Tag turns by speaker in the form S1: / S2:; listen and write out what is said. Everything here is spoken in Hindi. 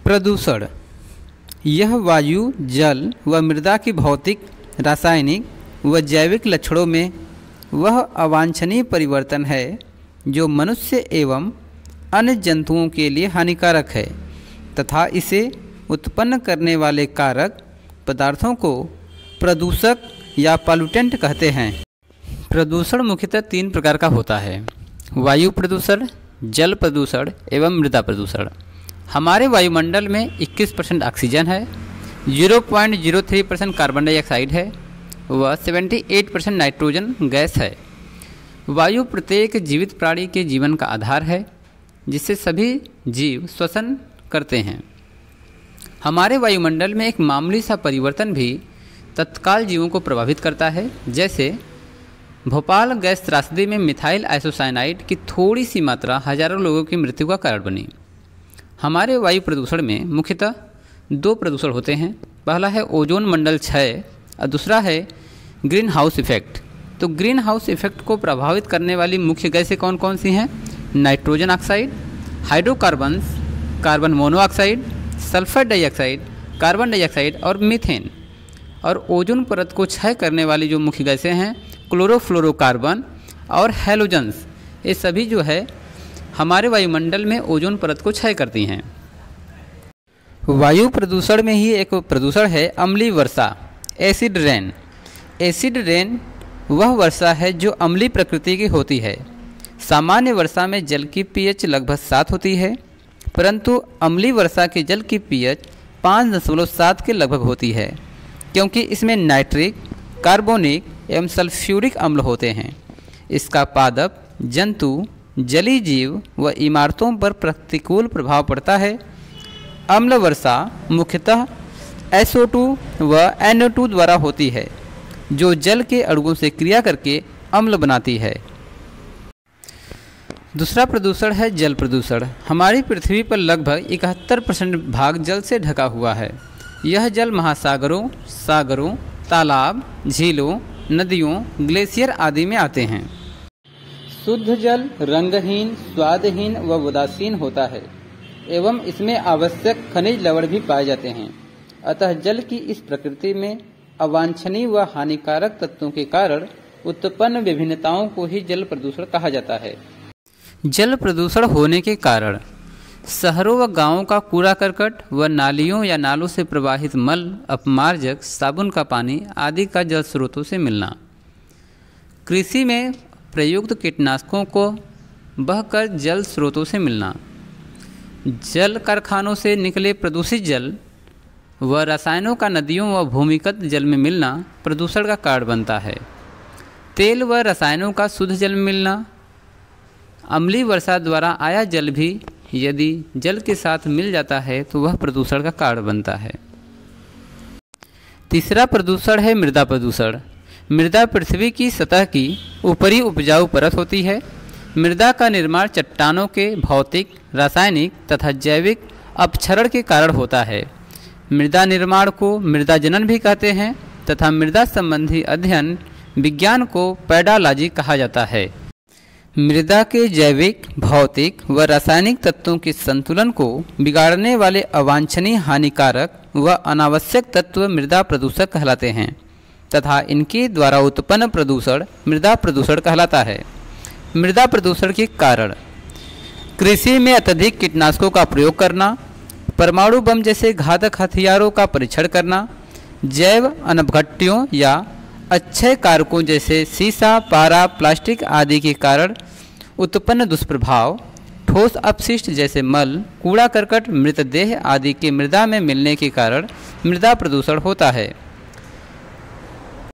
S1: प्रदूषण यह वायु, जल व मृदा की भौतिक, रासायनिक व जैविक लक्षणों में वह अवांछनीय परिवर्तन है जो मनुष्य एवं अन्य जंतुओं के लिए हानिकारक है तथा इसे उत्पन्न करने वाले कारक पदार्थों को प्रदूषक या पॉल्यूटेंट कहते हैं। प्रदूषण मुख्यतः 3 प्रकार का होता है: वायु प्रदूषण, जल प्रदूषण एवं मृदा प्रदूषण। हमारे वायुमंडल में 21% ऑक्सीजन है, 0.03% कार्बन डाइऑक्साइड है व 78% नाइट्रोजन गैस है। वायु प्रत्येक जीवित प्राणी के जीवन का आधार है जिससे सभी जीव श्वसन करते हैं। हमारे वायुमंडल में एक मामूली सा परिवर्तन भी तत्काल जीवों को प्रभावित करता है। जैसे भोपाल गैस त्रासदी में मिथाइल आइसोसाइनाइड की थोड़ी सी मात्रा हजारों लोगों की मृत्यु का कारण बनी। हमारे वायु प्रदूषण में मुख्यतः 2 प्रदूषण होते हैं। पहला है ओजोन मंडल क्षय और दूसरा है ग्रीन हाउस इफेक्ट। तो ग्रीन हाउस इफेक्ट को प्रभावित करने वाली मुख्य गैसें कौन कौन सी हैं? Nitrogen oxide, hydrocarbons, carbon monoxide, sulphur dioxide, carbon dioxide और मीथेन। और ओजोन परत को क्षय करने वाली जो मुख्य गैसें हैं क्लोरोफ्लोरोकार्बन और हैलोजन्स, ये सभी जो है हमारे वायुमंडल में ओजोन परत को क्षय करती हैं। वायु प्रदूषण में ही एक प्रदूषण है अम्लीय वर्षा, एसिड रेन। एसिड रेन वह वर्षा है जो अम्लीय प्रकृति की होती है। सामान्य वर्षा में जल की पीएच लगभग 7 होती है, परंतु अम्लीय वर्षा के जल की पीएच 5.7 के लगभग होती है, क्योंकि इसमें नाइट्रिक, कार्बोनिक एवं सल्फ्यूरिक अम्ल होते हैं। इसका पादप, जंतु, जलीय जीव व इमारतों पर प्रतिकूल प्रभाव पड़ता है। अम्ल वर्षा मुख्यतः SO2 व NO2 द्वारा होती है, जो जल के अणुओं से क्रिया करके अम्ल बनाती है। दूसरा प्रदूषण है जल प्रदूषण। हमारी पृथ्वी पर लगभग 71% भाग जल से ढका हुआ है। यह जल महासागरों, सागरों, तालाब, झीलों, नदियों, ग्लेशियर आदि में आते हैं। शुद्ध जल रंगहीन, स्वादहीन व उदासीन होता है एवं इसमें आवश्यक खनिज लवण भी पाए जाते हैं। अतः जल की इस प्रकृति में अवांछनीय व हानिकारक तत्वों के कारण उत्पन्न विभिन्नताओं को ही जल प्रदूषण कहा जाता है। जल प्रदूषण होने के कारण शहरों व गांवों का कूड़ा करकट व नालियों या नालों से प्रवाहित मल, अपमार्जक, साबुन का पानी आदि का जल स्रोतों से मिलना, कृषि में प्रयुक्त कीटनाशकों को बहकर जल स्रोतों से मिलना, जल कारखानों से निकले प्रदूषित जल व रसायनों का नदियों व भूमिगत जल में मिलना प्रदूषण का कारण बनता है। तेल व रसायनों का शुद्ध जल में मिलना, अम्लीय वर्षा द्वारा आया जल भी यदि जल के साथ मिल जाता है तो वह प्रदूषण का कारण बनता है। तीसरा प्रदूषण है मृदा प्रदूषण। मृदा पृथ्वी की सतह की ऊपरी उपजाऊ परत होती है। मृदा का निर्माण चट्टानों के भौतिक, रासायनिक तथा जैविक अपक्षरण के कारण होता है। मृदा निर्माण को मृदा जनन भी कहते हैं तथा मृदा संबंधी अध्ययन विज्ञान को पैडोलॉजी कहा जाता है। मृदा के जैविक, भौतिक व रासायनिक तत्वों के संतुलन को बिगाड़ने वाले अवांछनीय, हानिकारक व अनावश्यक तत्व मृदा प्रदूषक कहलाते हैं तथा इनके द्वारा उत्पन्न प्रदूषण मृदा प्रदूषण कहलाता है। मृदा प्रदूषण के कारण कृषि में अत्यधिक कीटनाशकों का प्रयोग करना, परमाणु बम जैसे घातक हथियारों का परीक्षण करना, जैव अनभट्टियों या अक्षय कारकों जैसे सीसा, पारा, प्लास्टिक आदि के कारण उत्पन्न दुष्प्रभाव, ठोस अपशिष्ट जैसे मल, कूड़ा करकट, मृतदेह आदि के मृदा में मिलने के कारण मृदा प्रदूषण होता है।